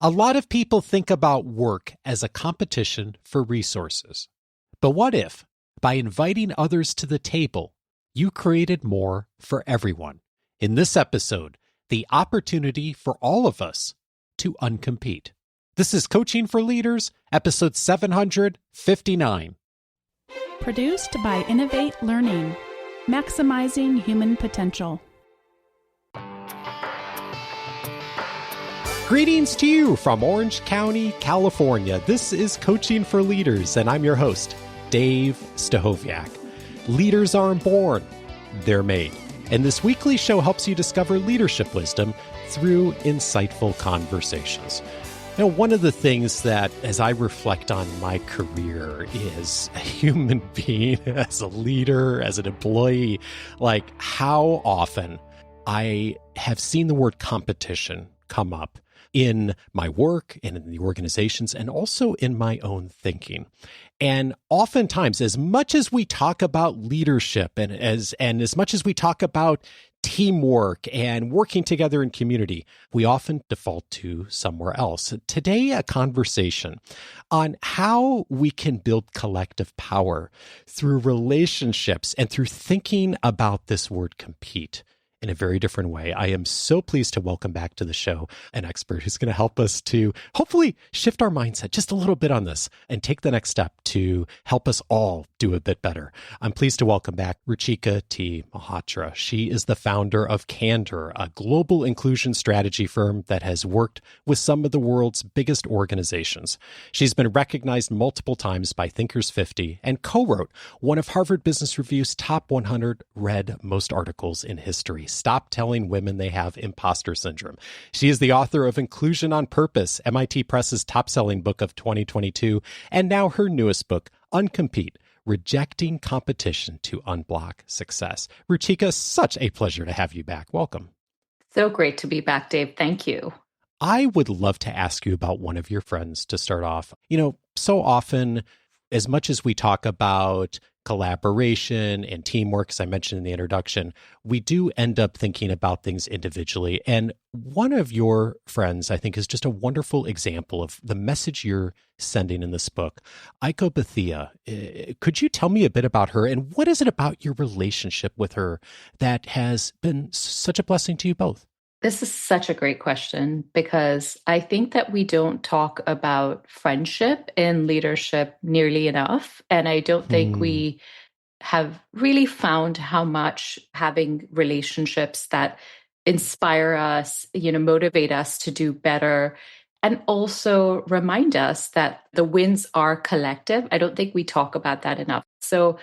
A lot of people think about work as a competition for resources. But what if, by inviting others to the table, you created more for everyone? In this episode, the opportunity for all of us to uncompete. This is Coaching for Leaders, episode 759. Produced by Innovate Learning, maximizing human potential. Greetings to you from Orange County, California. This is Coaching for Leaders, and I'm your host, Dave Stachowiak. Leaders aren't born, they're made. And this weekly show helps you discover leadership wisdom through insightful conversations. You know, one of the things that, as I reflect on my career, is a human being, as a leader, as an employee, like how often I have seen the word competition come up in my work and in the organizations and also in my own thinking. And oftentimes, as much as we talk about leadership and as much as we talk about teamwork and working together in community, we often default to somewhere else. Today, a conversation on how we can build collective power through relationships and through thinking about this word compete in a very different way. I am so pleased to welcome back to the show an expert who's going to help us to hopefully shift our mindset just a little bit on this and take the next step to help us all do a bit better. I'm pleased to welcome back Ruchika Malhotra. She is the founder of Candor, a global inclusion strategy firm that has worked with some of the world's biggest organizations. She's been recognized multiple times by Thinkers 50 and co-wrote one of Harvard Business Review's top 100 read most articles in history. Stop Telling Women They Have Imposter Syndrome. She is the author of Inclusion on Purpose, MIT Press's top-selling book of 2022, and now her newest book, Uncompete, Rejecting Competition to Unblock Success. Ruchika, such a pleasure to have you back. Welcome. So great to be back, Dave. Thank you. I would love to ask you about one of your friends to start off. You know, so often, as much as we talk about collaboration and teamwork, as I mentioned in the introduction, we do end up thinking about things individually. And one of your friends, I think, is just a wonderful example of the message you're sending in this book, Uncompete. Could you tell me a bit about her, and what is it about your relationship with her that has been such a blessing to you both? This is such a great question because I think that we don't talk about friendship and leadership nearly enough. And I don't think we have really found how much having relationships that inspire us, motivate us to do better, and also remind us that the wins are collective. I don't think we talk about that enough. So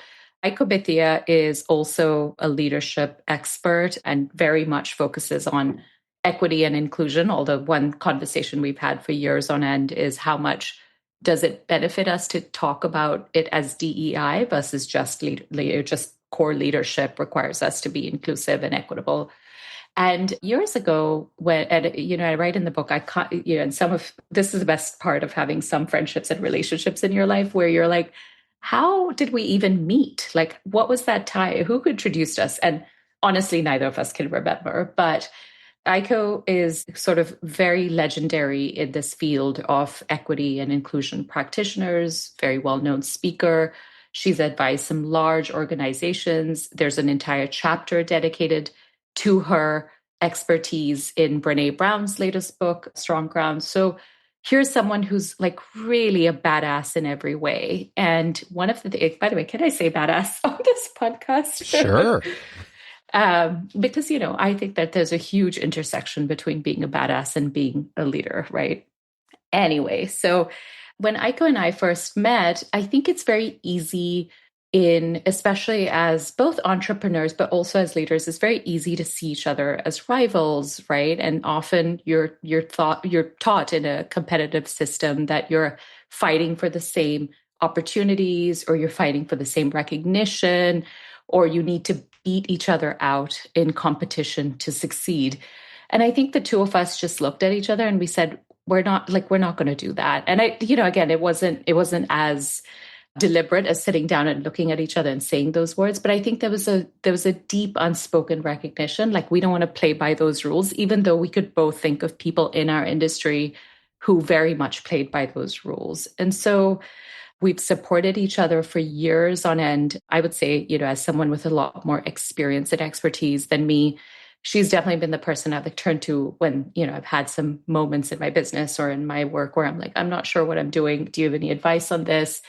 Uncompete is also a leadership expert and very much focuses on equity and inclusion, although one conversation we've had for years on end is how much does it benefit us to talk about it as DEI versus just core leadership requires us to be inclusive and equitable. And years ago, I write in the book, and this is the best part of having some friendships and relationships in your life where you're like, how did we even meet? Like, what was that tie? Who introduced us? And honestly, neither of us can remember. But Aiko is sort of very legendary in this field of equity and inclusion practitioners, very well-known speaker. She's advised some large organizations. There's an entire chapter dedicated to her expertise in Brené Brown's latest book, Strong Ground. So here's someone who's like really a badass in every way. And one of the, by the way, can I say badass on this podcast? Sure. Because, I think that there's a huge intersection between being a badass and being a leader, right? Anyway, so when Aiko and I first met, I think it's very easy especially as both entrepreneurs, but also as leaders, it's very easy to see each other as rivals, right? And often you're taught in a competitive system that you're fighting for the same opportunities, or you're fighting for the same recognition, or you need to beat each other out in competition to succeed. And I think the two of us just looked at each other and we said, we're not going to do that. And again, it wasn't as deliberate as sitting down and looking at each other and saying those words. But I think there was a deep unspoken recognition, like we don't want to play by those rules, even though we could both think of people in our industry who very much played by those rules. And so we've supported each other for years on end. I would say, as someone with a lot more experience and expertise than me, she's definitely been the person I've turned to when, I've had some moments in my business or in my work where I'm like, I'm not sure what I'm doing. Do you have any advice on this?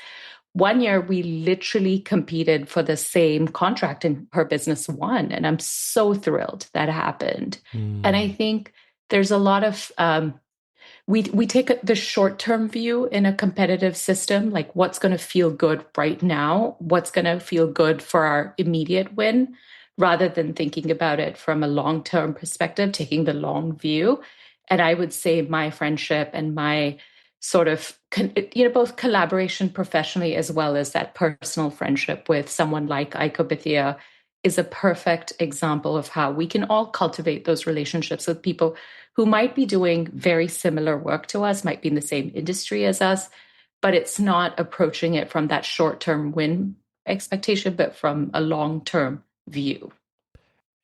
One year, we literally competed for the same contract and her business won. And I'm so thrilled that happened. And I think there's a lot of, we take the short-term view in a competitive system, like what's going to feel good right now, what's going to feel good for our immediate win, rather than thinking about it from a long-term perspective, taking the long view. And I would say my friendship and my sort of, both collaboration professionally as well as that personal friendship with someone like Icobithia is a perfect example of how we can all cultivate those relationships with people who might be doing very similar work to us, might be in the same industry as us, but it's not approaching it from that short-term win expectation, but from a long-term view.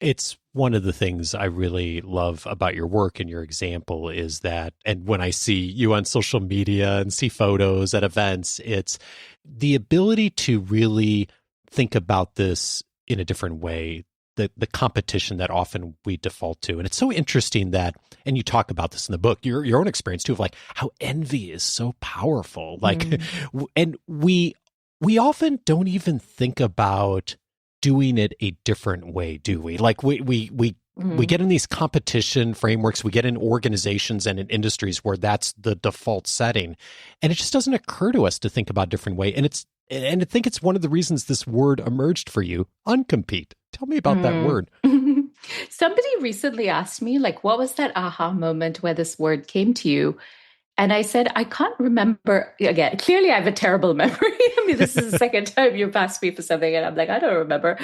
It's one of the things I really love about your work and your example is that, and when I see you on social media and see photos at events, it's the ability to really think about this in a different way, the competition that often we default to. And it's so interesting that, and you talk about this in the book, your own experience too, of like how envy is so powerful. Like, and we often don't even think about doing it a different way, do we? Like we get in these competition frameworks, we get in organizations and in industries where that's the default setting. And it just doesn't occur to us to think about a different way. And I think it's one of the reasons this word emerged for you, uncompete. Tell me about that word. Somebody recently asked me, like, what was that aha moment where this word came to you? And I said, I can't remember. Again, clearly I have a terrible memory. I mean, this is the second time you've asked me for something and I'm like, I don't remember.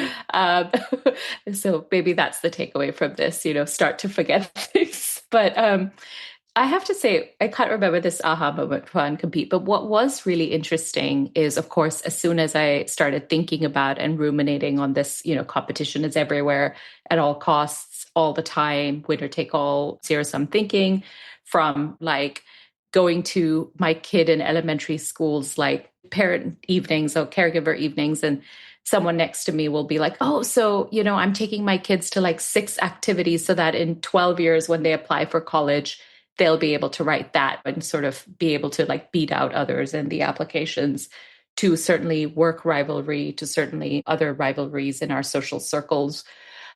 So maybe that's the takeaway from this, start to forget things. But I have to say, I can't remember this aha moment for Uncompete. But what was really interesting is, of course, as soon as I started thinking about and ruminating on this, competition is everywhere at all costs, all the time, winner take all, zero sum thinking, from like going to my kid in elementary schools, like parent evenings or caregiver evenings, and someone next to me will be like, oh, so, I'm taking my kids to like 6 activities so that in 12 years, when they apply for college, they'll be able to write that and sort of be able to like beat out others in the applications, to certainly work rivalry, to certainly other rivalries in our social circles.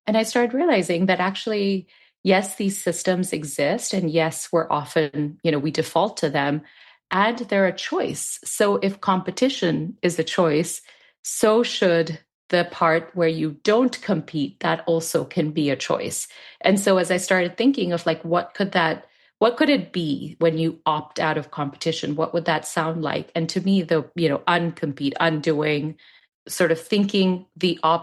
And I started realizing that actually, yes, these systems exist. And yes, we're often, we default to them and they're a choice. So if competition is a choice, so should the part where you don't compete, that also can be a choice. And so as I started thinking of like, what could it be when you opt out of competition? What would that sound like? And to me, the, uncompete, undoing, sort of thinking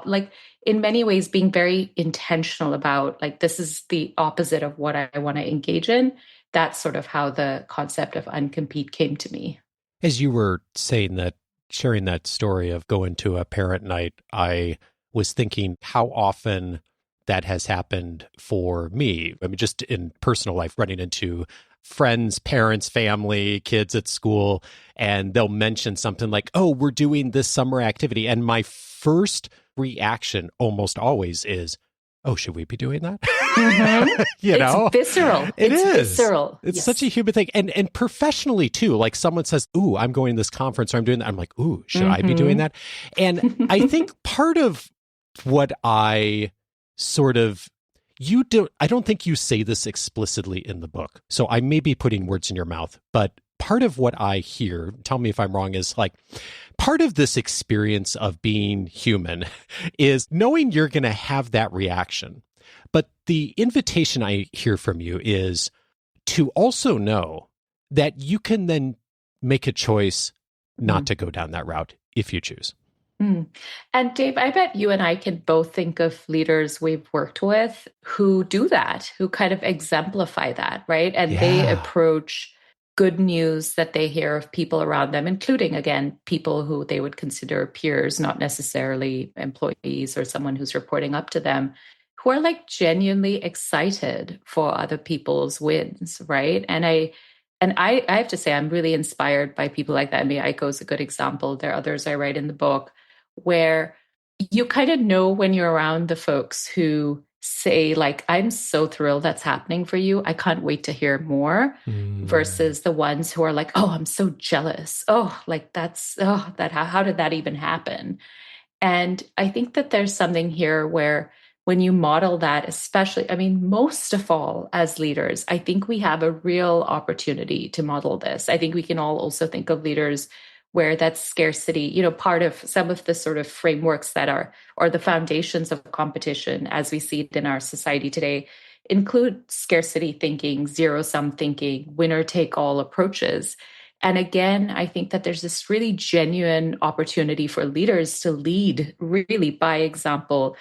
like in many ways being very intentional about like, this is the opposite of what I want to engage in. That's sort of how the concept of uncompete came to me. As you were saying that, sharing that story of going to a parent night, I was thinking how often that has happened for me. I mean, just in personal life, running into friends, parents, family, kids at school, and they'll mention something like, oh, we're doing this summer activity. And my first reaction almost always is, oh, should we be doing that? Mm-hmm. It's visceral. It's visceral. It's such a human thing. And professionally too, like someone says, ooh, I'm going to this conference or I'm doing that. I'm like, ooh, should I be doing that? And I think part of what I sort of, I don't think you say this explicitly in the book. So I may be putting words in your mouth, but part of what I hear, tell me if I'm wrong, is like part of this experience of being human is knowing you're going to have that reaction. But the invitation I hear from you is to also know that you can then make a choice not to go down that route if you choose. And Dave, I bet you and I can both think of leaders we've worked with who do that, who kind of exemplify that, right? And they approach good news that they hear of people around them, including, again, people who they would consider peers, not necessarily employees or someone who's reporting up to them, who are like genuinely excited for other people's wins, right? And And I have to say, I'm really inspired by people like that. I mean, Aiko is a good example. There are others I write in the book where you kind of know when you're around the folks who say, like, I'm so thrilled that's happening for you. I can't wait to hear more, versus the ones who are like, oh, I'm so jealous. Oh, like how did that even happen? And I think that there's something here where when you model that, especially, I mean, most of all, as leaders, I think we have a real opportunity to model this. I think we can all also think of leaders where that scarcity, part of some of the sort of frameworks that are, or the foundations of competition as we see it in our society today, include scarcity thinking, zero sum thinking, winner take all approaches. And again, I think that there's this really genuine opportunity for leaders to lead really by example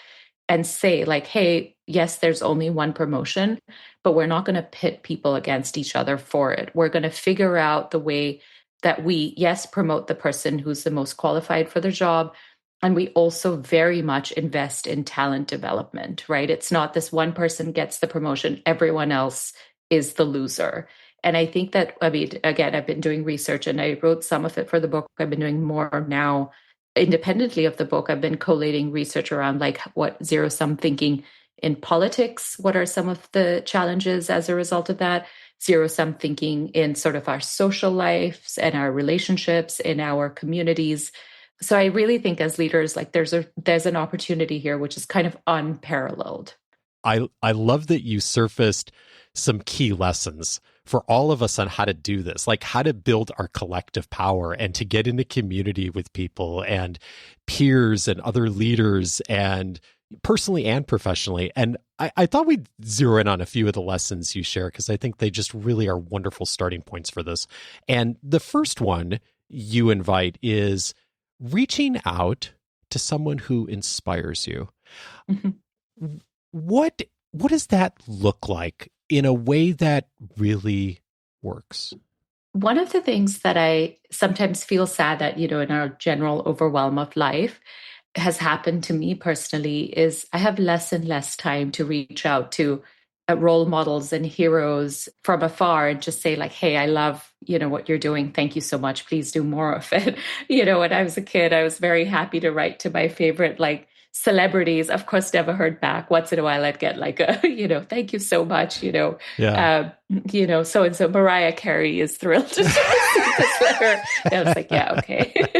and say, like, hey, yes, there's only one promotion, but we're not going to pit people against each other for it. We're going to figure out the way that we, yes, promote the person who's the most qualified for the job. And we also very much invest in talent development, right? It's not this one person gets the promotion, everyone else is the loser. And I think that, I mean, again, I've been doing research and I wrote some of it for the book. I've been doing more now independently of the book. I've been collating research around like what zero sum thinking in politics, what are some of the challenges as a result of that? Zero sum thinking in sort of our social lives and our relationships in our communities. So I really think as leaders, like there's an opportunity here, which is kind of unparalleled. I love that you surfaced some key lessons for all of us on how to do this, like how to build our collective power and to get into community with people and peers and other leaders, and personally and professionally. And I thought we'd zero in on a few of the lessons you share, because I think they just really are wonderful starting points for this. And the first one you invite is reaching out to someone who inspires you. Mm-hmm. What does that look like in a way that really works? One of the things that I sometimes feel sad that, in our general overwhelm of life has happened to me personally is I have less and less time to reach out to role models and heroes from afar and just say like, hey, I love, what you're doing. Thank you so much. Please do more of it. When I was a kid, I was very happy to write to my favorite, like, celebrities. Of course, never heard back. Once in a while I'd get like a, thank you so much, so and so Mariah Carey is thrilled to receive this letter. And I was like, yeah, okay.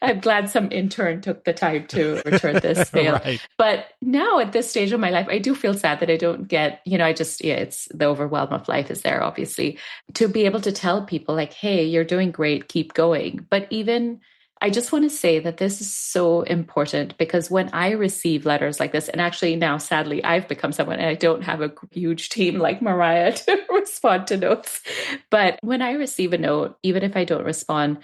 I'm glad some intern took the time to return this mail. Right. But now at this stage of my life, I do feel sad that I don't get, it's the overwhelm of life is there, obviously, to be able to tell people like, hey, you're doing great, keep going. But even I just want to say that this is so important, because when I receive letters like this, and actually now, sadly, I've become someone, and I don't have a huge team like Mariah to respond to notes. But when I receive a note, even if I don't respond,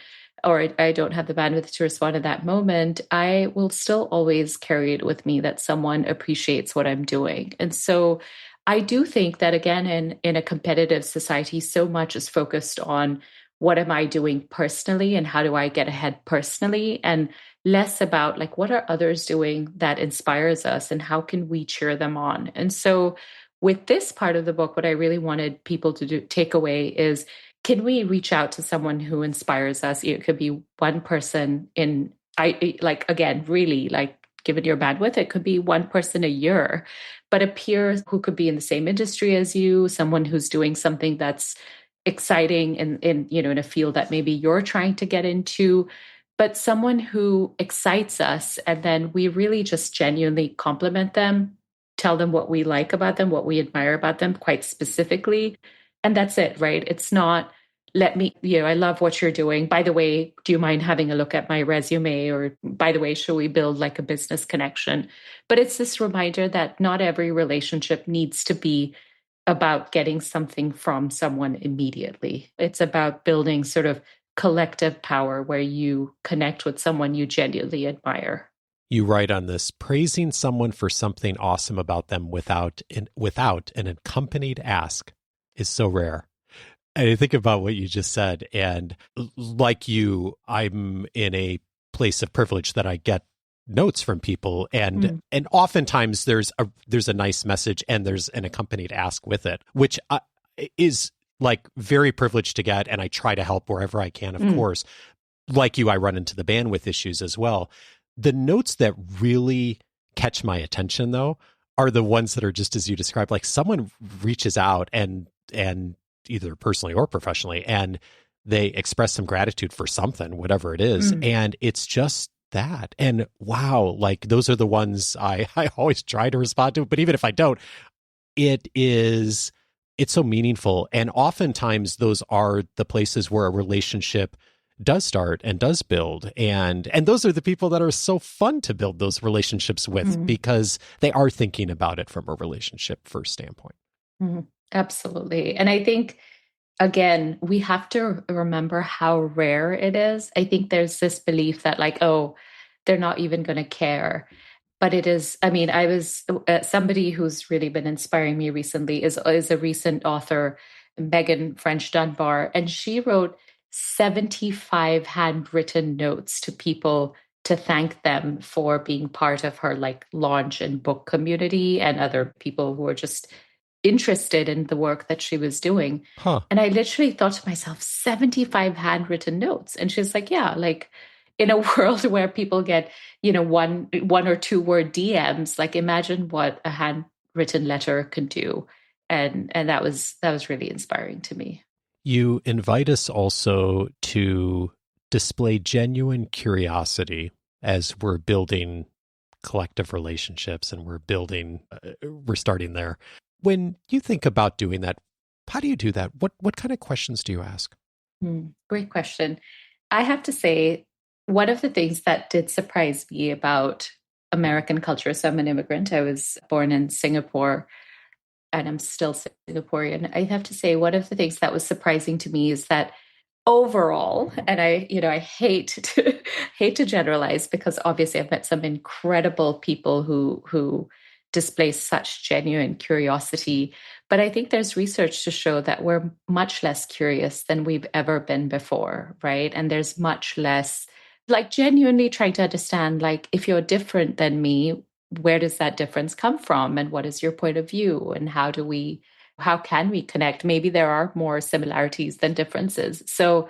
or I don't have the bandwidth to respond at that moment, I will still always carry it with me that someone appreciates what I'm doing. And so I do think that, again, in a competitive society, so much is focused on what am I doing personally and how do I get ahead personally, and less about like what are others doing that inspires us and how can we cheer them on. And so with this part of the book, what I really wanted people to take away is, can we reach out to someone who inspires us? It could be one person really, like, given your bandwidth, it could be one person a year, but a peer who could be in the same industry as you, someone who's doing something that's exciting in a field that maybe you're trying to get into, but someone who excites us, and then we really just genuinely compliment them, tell them what we like about them, what we admire about them quite specifically, and that's it, right? It's not, I love what you're doing, by the way, do you mind having a look at my resume, or by the way, should we build like a business connection? But it's this reminder that not every relationship needs to be about getting something from someone immediately. It's about building sort of collective power where you connect with someone you genuinely admire. You write on this, praising someone for something awesome about them without an accompanied ask is so rare. And I think about what you just said, and like you, I'm in a place of privilege that I get notes from people, and oftentimes there's a nice message and there's an accompanied ask with it, which is like very privileged to get, and I try to help wherever I can, of course. Like you, I run into the bandwidth issues as well. The notes that really catch my attention, though, are the ones that are just as you described. Like someone reaches out and either personally or professionally, and they express some gratitude for something, whatever it is. And it's just that. And wow, like those are the ones I always try to respond to. But even if I don't, it's so meaningful. And oftentimes those are the places where a relationship does start and does build. And those are the people that are so fun to build those relationships with because they are thinking about it from a relationship first standpoint. Absolutely. And I think, again, we have to remember how rare it is. I think there's this belief that like, oh, they're not even going to care. But it is, I mean, I was somebody who's really been inspiring me recently is a recent author, Megan French Dunbar, and she wrote 75 handwritten notes to people to thank them for being part of her like launch and book community and other people who were just interested in the work that she was doing. And I literally thought to myself, 75 handwritten notes. And she's like, yeah, like in a world where people get, one or two word DMs, like imagine what a handwritten letter can do. And that was really inspiring to me. You invite us also to display genuine curiosity as we're building collective relationships and we're starting there. When you think about doing that, how do you do that? What kind of questions do you ask? Great question. I have to say, one of the things that did surprise me about American culture, so I'm an immigrant. I was born in Singapore and I'm still Singaporean. I have to say, one of the things that was surprising to me is that overall, and I hate to generalize because obviously I've met some incredible people who display such genuine curiosity. But I think there's research to show that we're much less curious than we've ever been before, right? And there's much less like genuinely trying to understand, like, if you're different than me, where does that difference come from? And what is your point of view? And how can we connect? Maybe there are more similarities than differences. So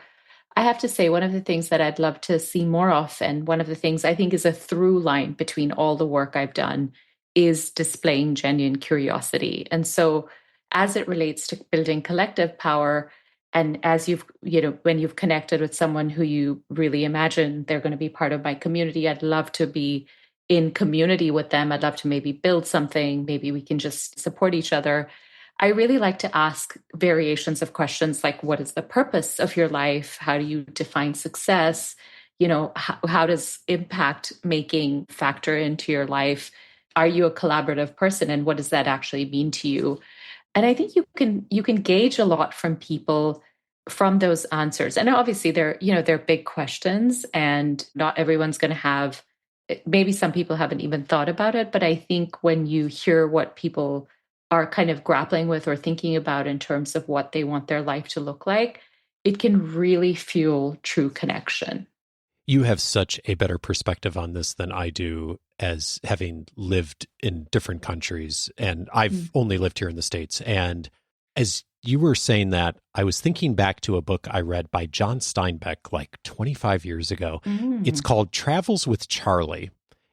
I have to say, one of the things that I'd love to see more of, and one of the things I think is a through line between all the work I've done, is displaying genuine curiosity. And so as it relates to building collective power, and as when you've connected with someone who you really imagine they're going to be part of my community, I'd love to be in community with them. I'd love to maybe build something. Maybe we can just support each other. I really like to ask variations of questions like, what is the purpose of your life? How do you define success? How does impact making factor into your life? Are you a collaborative person? And what does that actually mean to you? And I think you can gauge a lot from people from those answers. And obviously they're big questions and not everyone's going to have, maybe some people haven't even thought about it. But I think when you hear what people are kind of grappling with or thinking about in terms of what they want their life to look like, it can really fuel true connection. You have such a better perspective on this than I do, as having lived in different countries, and I've only lived here in the States. And as you were saying that, I was thinking back to a book I read by John Steinbeck like 25 years ago. It's called Travels with Charlie.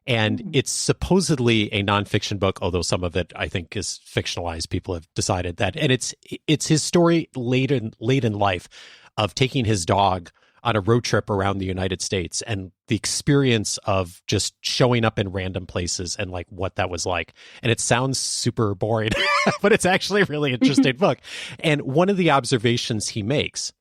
And it's supposedly a nonfiction book, although some of it I think is fictionalized. People have decided that. And it's his story late in life of taking his dog on a road trip around the United States and the experience of just showing up in random places and like what that was like. And it sounds super boring, but it's actually a really interesting book. And one of the observations he makes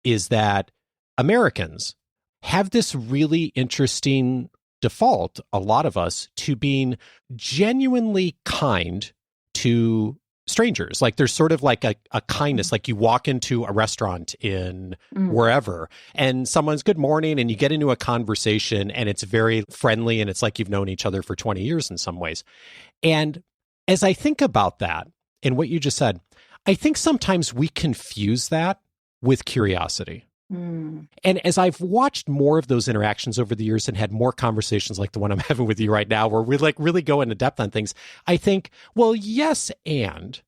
is that Americans have this really interesting default, a lot of us, to being genuinely kind to strangers. Like there's sort of like a kindness, like you walk into a restaurant in wherever and someone's good morning and you get into a conversation and it's very friendly and it's like you've known each other for 20 years in some ways. And as I think about that and what you just said, I think sometimes we confuse that with curiosity. And as I've watched more of those interactions over the years and had more conversations like the one I'm having with you right now, where we like really go into depth on things, I think, well, yes, and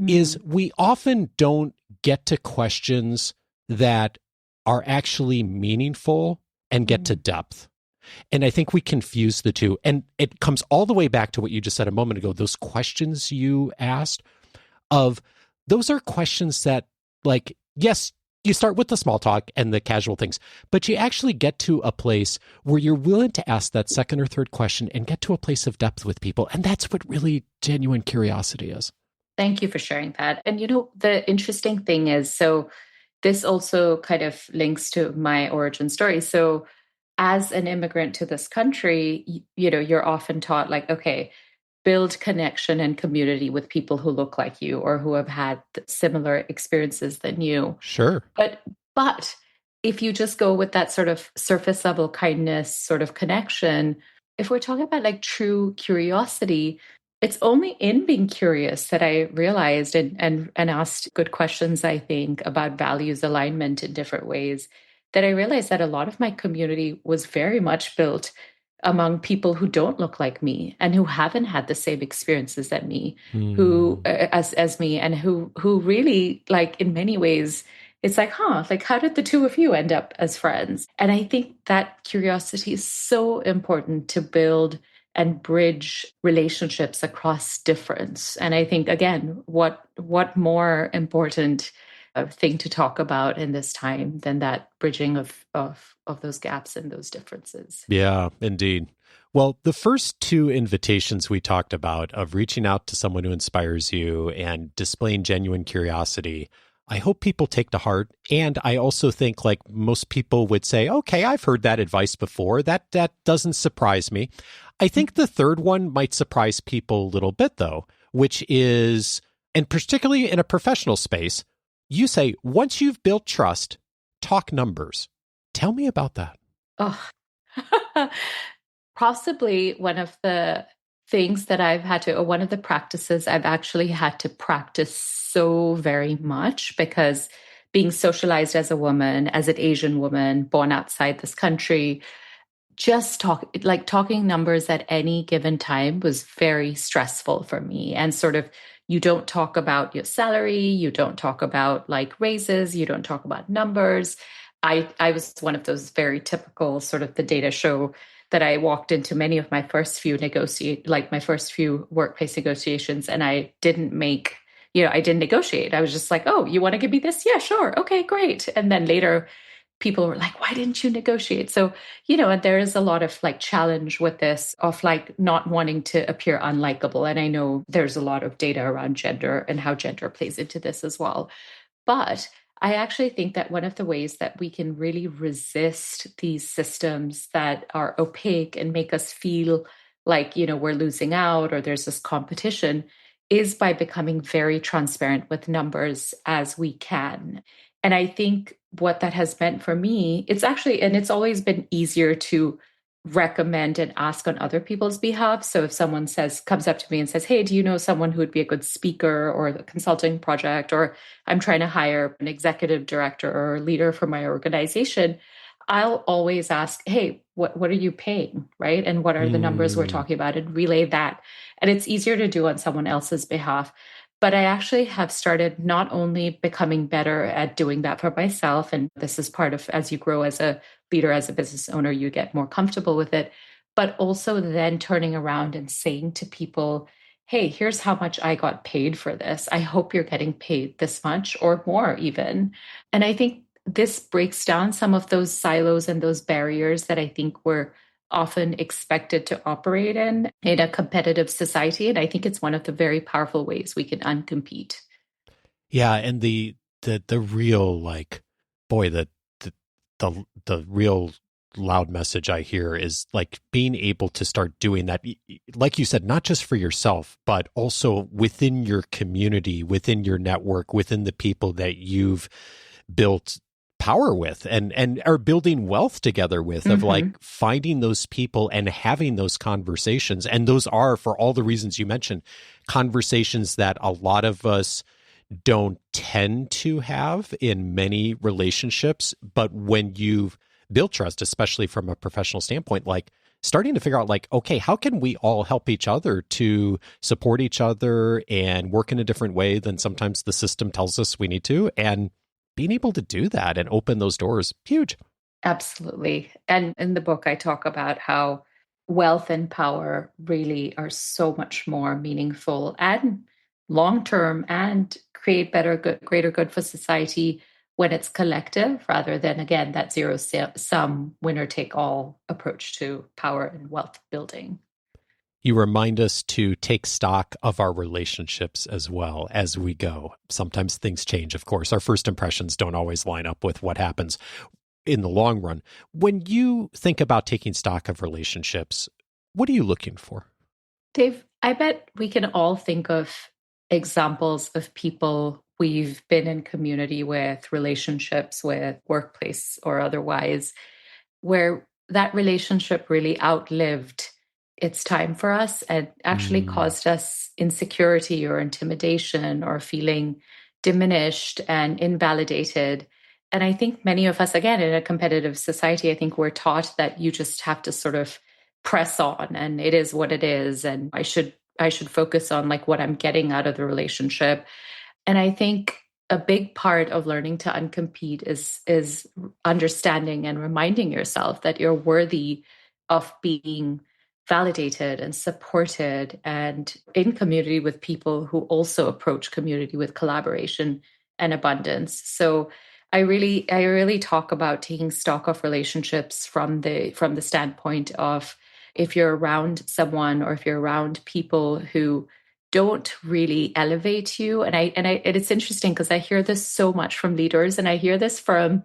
is we often don't get to questions that are actually meaningful and get to depth. And I think we confuse the two. And it comes all the way back to what you just said a moment ago. Those questions you asked those are questions that, like, yes, you start with the small talk and the casual things, but you actually get to a place where you're willing to ask that second or third question and get to a place of depth with people. And that's what really genuine curiosity is. Thank you for sharing that. And, the interesting thing is, so this also kind of links to my origin story. So as an immigrant to this country, you're often taught, like, okay, build connection and community with people who look like you or who have had similar experiences than you. Sure. But if you just go with that sort of surface level kindness sort of connection, if we're talking about like true curiosity, it's only in being curious that I realized and asked good questions, I think, about values alignment in different ways, that I realized that a lot of my community was very much built among people who don't look like me and who haven't had the same experiences as me, as me, and who really, like, in many ways, it's like, like, how did the two of you end up as friends? And I think that curiosity is so important to build and bridge relationships across difference. And I think, again, what more important thing to talk about in this time than that bridging of those gaps and those differences. Yeah, indeed. Well, the first two invitations we talked about, of reaching out to someone who inspires you and displaying genuine curiosity, I hope people take to heart. And I also think, like, most people would say, okay, I've heard that advice before. That doesn't surprise me. I think the third one might surprise people a little bit, though, which is, and particularly in a professional space, you say, once you've built trust, talk numbers. Tell me about that. Oh, possibly one of the things that I've had to, or one of the practices I've actually had to practice so very much, because being socialized as a woman, as an Asian woman, born outside this country, just talking numbers at any given time was very stressful for me. And sort of, you don't talk about your salary, you don't talk about like raises, you don't talk about numbers. I was one of those very typical, sort of, the data show that I walked into many of my first few workplace negotiations, and I didn't negotiate. I was just like, oh, you want to give me this? Yeah, sure. Okay, great. And then later people were like, why didn't you negotiate? So, and there is a lot of like challenge with this, of like not wanting to appear unlikable. And I know there's a lot of data around gender and how gender plays into this as well. But I actually think that one of the ways that we can really resist these systems that are opaque and make us feel like, we're losing out or there's this competition, is by becoming very transparent with numbers as we can. And I think what that has meant for me, it's always been easier to recommend and ask on other people's behalf. So if someone comes up to me and says, hey, do you know someone who would be a good speaker or a consulting project, or I'm trying to hire an executive director or a leader for my organization, I'll always ask, hey, what are you paying, right? And what are the numbers we're talking about, and relay that. And it's easier to do on someone else's behalf. But I actually have started not only becoming better at doing that for myself, and this is part of, as you grow as a leader, as a business owner, you get more comfortable with it, but also then turning around and saying to people, hey, here's how much I got paid for this. I hope you're getting paid this much or more even. And I think this breaks down some of those silos and those barriers that I think we're often expected to operate in a competitive society. And I think it's one of the very powerful ways we can uncompete. Yeah. And the real, like, boy, the real loud message I hear is like being able to start doing that, like you said, not just for yourself, but also within your community, within your network, within the people that you've built power with and are building wealth together with, of like finding those people and having those conversations. And those are, for all the reasons you mentioned, conversations that a lot of us don't tend to have in many relationships. But when you've built trust, especially from a professional standpoint, like starting to figure out like, okay, how can we all help each other to support each other and work in a different way than sometimes the system tells us we need to? And being able to do that and open those doors, huge. Absolutely. And in the book, I talk about how wealth and power really are so much more meaningful and long term and create greater good for society when it's collective rather than, again, that sum winner take all approach to power and wealth building. You remind us to take stock of our relationships as well as we go. Sometimes things change, of course. Our first impressions don't always line up with what happens in the long run. When you think about taking stock of relationships, what are you looking for? Dave, I bet we can all think of examples of people we've been in community with, relationships with, workplace or otherwise, where that relationship really outlived its time for us and actually caused us insecurity or intimidation or feeling diminished and invalidated. And I think many of us, again, in a competitive society, I think we're taught that you just have to sort of press on and it is what it is. And I should focus on like what I'm getting out of the relationship. And I think a big part of learning to uncompete is understanding and reminding yourself that you're worthy of being validated and supported and in community with people who also approach community with collaboration and abundance. So I really talk about taking stock of relationships from the standpoint of if you're around someone or if you're around people who don't really elevate you. And it's interesting because I hear this so much from leaders and I hear this from,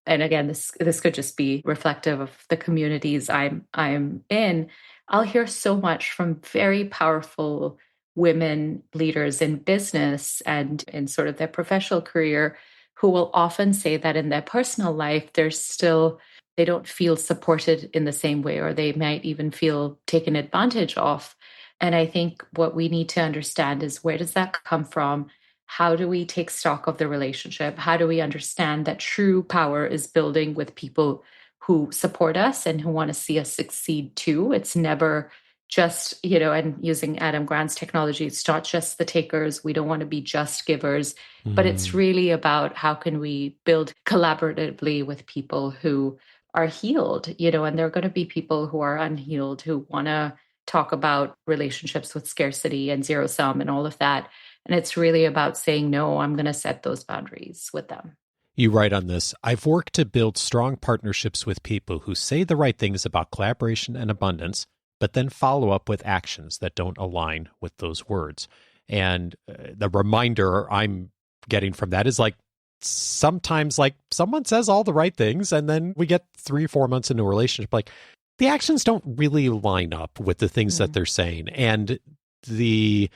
and again, this could just be reflective of the communities I'm in. I'll hear so much from very powerful women leaders in business and in sort of their professional career who will often say that in their personal life, they don't feel supported in the same way, or they might even feel taken advantage of. And I think what we need to understand is where does that come from? How do we take stock of the relationship? How do we understand that true power is building with people who support us and who want to see us succeed too? It's never just, and using Adam Grant's technology, it's not just the takers. We don't want to be just givers, but it's really about how can we build collaboratively with people who are healed, and there are going to be people who are unhealed who want to talk about relationships with scarcity and zero sum and all of that. And it's really about saying, no, I'm going to set those boundaries with them. You write on this, I've worked to build strong partnerships with people who say the right things about collaboration and abundance, but then follow up with actions that don't align with those words. And the reminder I'm getting from that is like, sometimes like someone says all the right things and then we get 3 or 4 months into a relationship, like the actions don't really line up with the things that they're saying. And the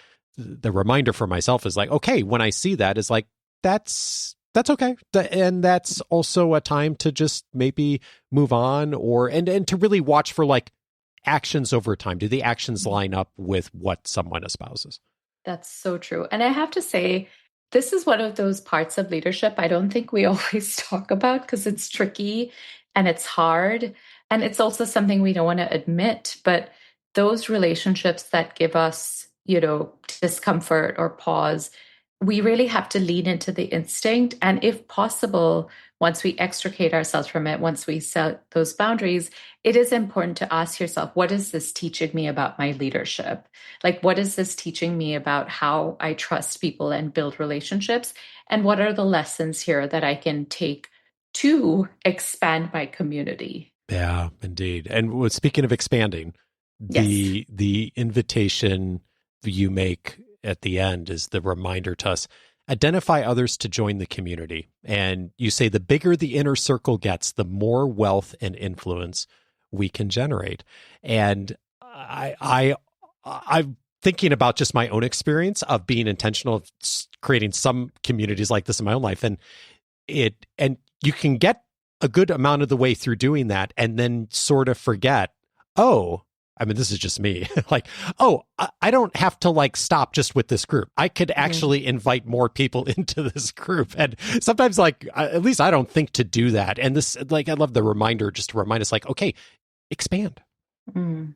reminder for myself is like, okay, when I see that is like, that's okay. And that's also a time to just maybe move on and to really watch for like actions over time. Do the actions line up with what someone espouses? That's so true. And I have to say, this is one of those parts of leadership I don't think we always talk about because it's tricky and it's hard. And it's also something we don't want to admit. But those relationships that give us, discomfort or pause, we really have to lean into the instinct. And if possible, once we extricate ourselves from it, once we set those boundaries, it is important to ask yourself, what is this teaching me about my leadership? Like, what is this teaching me about how I trust people and build relationships? And what are the lessons here that I can take to expand my community? Yeah, indeed. And speaking of expanding, the invitation you make at the end is the reminder to us, identify others to join the community. And you say the bigger the inner circle gets, the more wealth and influence we can generate. And I'm thinking about just my own experience of being intentional of creating some communities like this in my own life. And you can get a good amount of the way through doing that and then sort of forget, this is just me. Like, I don't have to like stop just with this group. I could actually invite more people into this group. And sometimes like, at least I don't think to do that. And this, like, I love the reminder just to remind us like, okay, expand. Mm.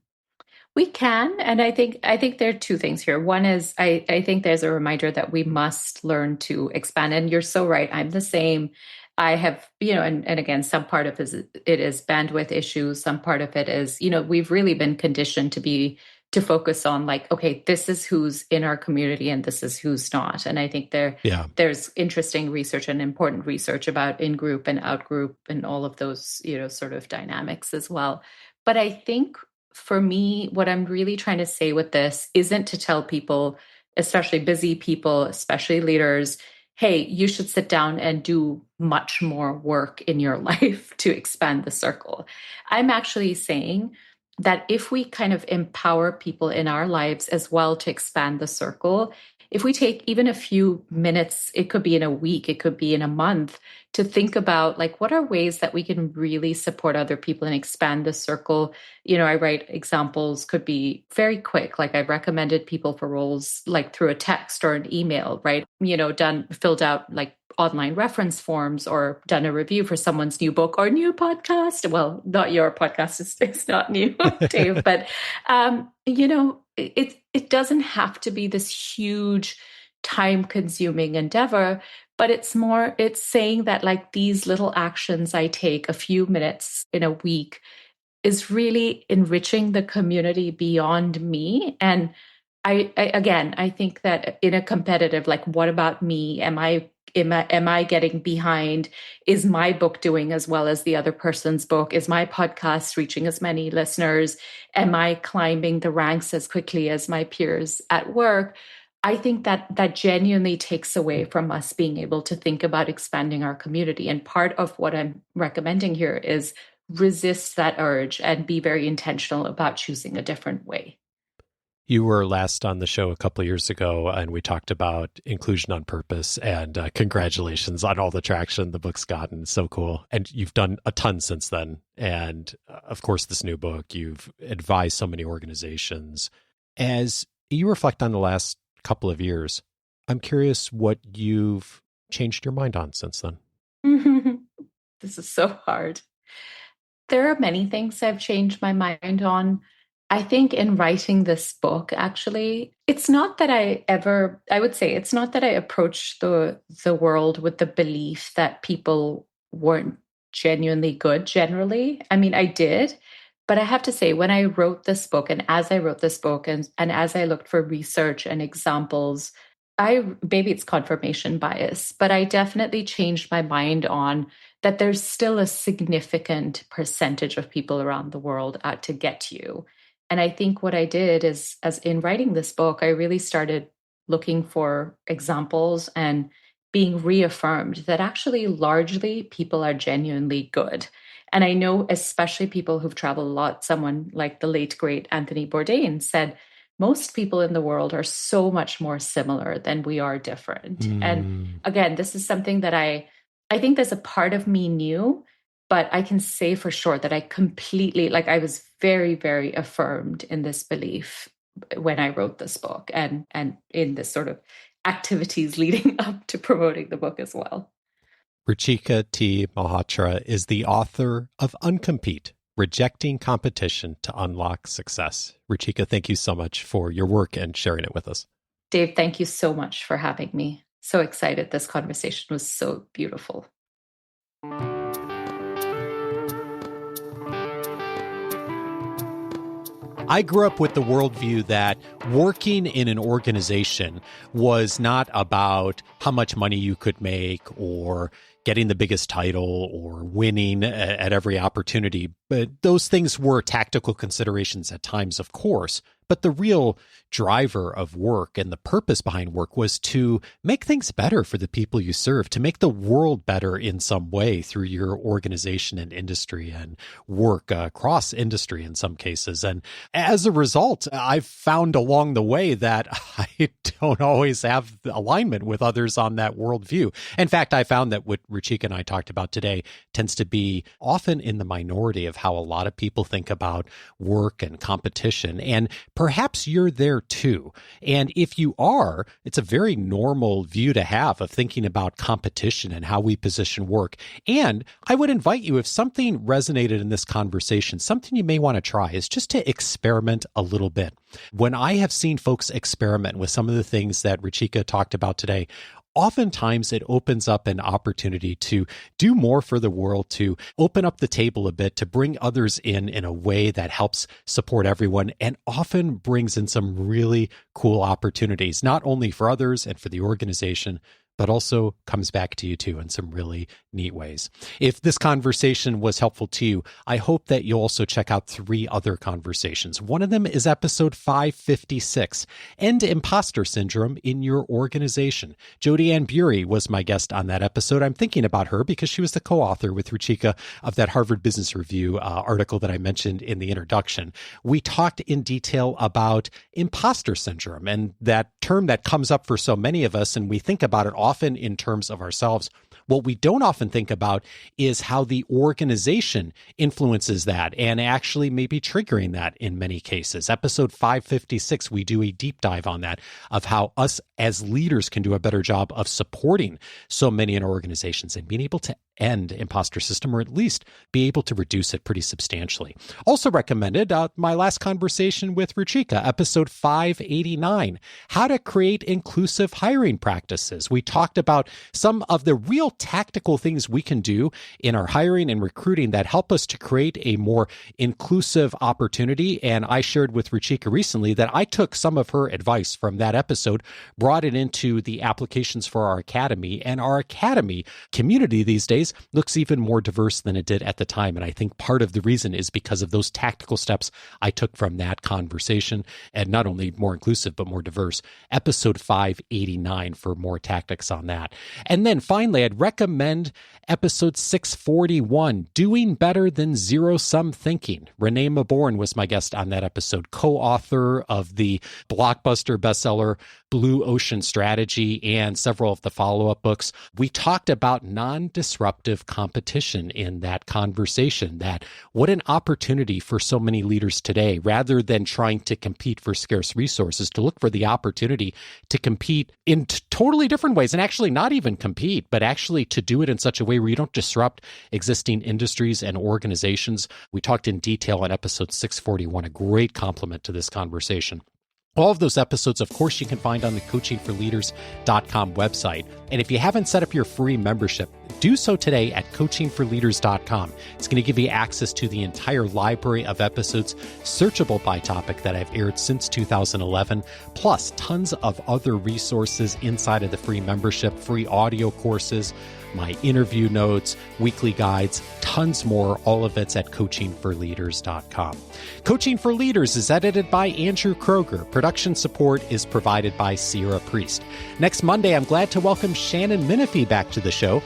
We can, and I think there are two things here. One is I think there's a reminder that we must learn to expand. And you're so right. I'm the same. I have, and again, some part of it is bandwidth issues. Some part of it is, we've really been conditioned to focus on like, okay, this is who's in our community and this is who's not. And I think Yeah. there's interesting research and important research about in group and out group and all of those, sort of dynamics as well. But I think for me, what I'm really trying to say with this isn't to tell people, especially busy people, especially leaders, hey, you should sit down and do much more work in your life to expand the circle. I'm actually saying that if we kind of empower people in our lives as well to expand the circle, if we take even a few minutes, it could be in a week, it could be in a month, to think about like what are ways that we can really support other people and expand the circle. I write examples could be very quick. Like I've recommended people for roles like through a text or an email, right? Filled out like online reference forms or done a review for someone's new book or new podcast. Well, not your podcast, it's not new, Dave, but it doesn't have to be this huge time consuming endeavor, but it's saying that like these little actions I take a few minutes in a week is really enriching the community beyond me. And I think that in a competitive, like, what about me? Am I getting behind? Is my book doing as well as the other person's book? Is my podcast reaching as many listeners? Am I climbing the ranks as quickly as my peers at work? I think that genuinely takes away from us being able to think about expanding our community. And part of what I'm recommending here is resist that urge and be very intentional about choosing a different way. You were last on the show a couple of years ago, and we talked about inclusion on purpose. And congratulations on all the traction the book's gotten. So cool. And you've done a ton since then. And of course, this new book, you've advised so many organizations. As you reflect on the last couple of years, I'm curious what you've changed your mind on since then. This is so hard. There are many things I've changed my mind on. I think in writing this book, actually, it's not that I would say it's not that I approached the world with the belief that people weren't genuinely good generally. I mean, I did, but I have to say, when I wrote this book and as I wrote this book and as I looked for research and examples, maybe it's confirmation bias, but I definitely changed my mind on that there's still a significant percentage of people around the world out to get you. And I think what I did is, as in writing this book, I really started looking for examples and being reaffirmed that actually largely people are genuinely good. And I know, especially people who've traveled a lot, someone like the late, great Anthony Bourdain said, most people in the world are so much more similar than we are different. And again, this is something that I think there's a part of me knew, but I can say for sure that I completely, like, I was very, very affirmed in this belief when I wrote this book and in this sort of activities leading up to promoting the book as well. Ruchika T. Malhotra is the author of Uncompete, Rejecting Competition to Unlock Success. Ruchika, thank you so much for your work and sharing it with us. Dave, thank you so much for having me. So excited. This conversation was so beautiful. I grew up with the worldview that working in an organization was not about how much money you could make or getting the biggest title or winning at every opportunity. But those things were tactical considerations at times, of course. But the real driver of work and the purpose behind work was to make things better for the people you serve, to make the world better in some way through your organization and industry and work across industry in some cases. And as a result, I've found along along the way that I don't always have alignment with others on that worldview. In fact, I found that what Ruchika and I talked about today tends to be often in the minority of how a lot of people think about work and competition. And perhaps you're there too. And if you are, it's a very normal view to have of thinking about competition and how we position work. And I would invite you, if something resonated in this conversation, something you may want to try is just to experiment a little bit. When I have seen folks experiment with some of the things that Ruchika talked about today, oftentimes it opens up an opportunity to do more for the world, to open up the table a bit, to bring others in a way that helps support everyone, and often brings in some really cool opportunities, not only for others and for the organization, but also comes back to you too in some really neat ways. If this conversation was helpful to you, I hope that you'll also check out 3 other conversations. One of them is episode 556, End Imposter Syndrome in Your Organization. Jodi Ann Bury was my guest on that episode. I'm thinking about her because she was the co-author with Ruchika of that Harvard Business Review article that I mentioned in the introduction. We talked in detail about imposter syndrome and that term that comes up for so many of us, and we think about it often in terms of ourselves. What we don't often think about is how the organization influences that and actually maybe triggering that in many cases. Episode 556, we do a deep dive on that, of how us as leaders can do a better job of supporting so many in our organizations and being able to end imposter system, or at least be able to reduce it pretty substantially. Also recommended my last conversation with Ruchika, episode 589, how to create inclusive hiring practices. We talked about some of the real tactical things we can do in our hiring and recruiting that help us to create a more inclusive opportunity. And I shared with Ruchika recently that I took some of her advice from that episode, brought it into the applications for our academy, and our academy community these days looks even more diverse than it did at the time. And I think part of the reason is because of those tactical steps I took from that conversation, and not only more inclusive, but more diverse. Episode 589 for more tactics on that. And then finally, I'd recommend episode 641, Doing Better Than Zero-Sum Thinking. Renee Maborn was my guest on that episode, co-author of the blockbuster bestseller Blue Ocean Strategy and several of the follow-up books. We talked about non-disruptive competition in that conversation, that what an opportunity for so many leaders today, rather than trying to compete for scarce resources, to look for the opportunity to compete in totally different ways, and actually not even compete, but actually to do it in such a way where you don't disrupt existing industries and organizations. We talked in detail on episode 641, a great complement to this conversation. All of those episodes, of course, you can find on the coachingforleaders.com website. And if you haven't set up your free membership, do so today at coachingforleaders.com. It's going to give you access to the entire library of episodes, searchable by topic, that I've aired since 2011, plus tons of other resources inside of the free membership, free audio courses, my interview notes, weekly guides, tons more. All of it's at coachingforleaders.com. Coaching for Leaders is edited by Andrew Kroger. Production support is provided by Sierra Priest. Next Monday, I'm glad to welcome Shannon Menifee back to the show.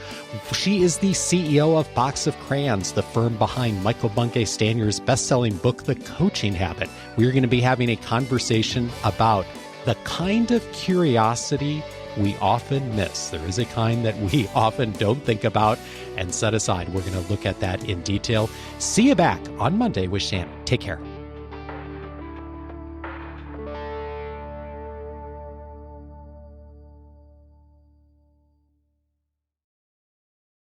She is the CEO of Box of Crayons, the firm behind Michael Bungay Stanier's best-selling book, The Coaching Habit. We're going to be having a conversation about the kind of curiosity we often miss. There is a kind that we often don't think about and set aside. We're going to look at that in detail. See you back on Monday with Shannon. Take care.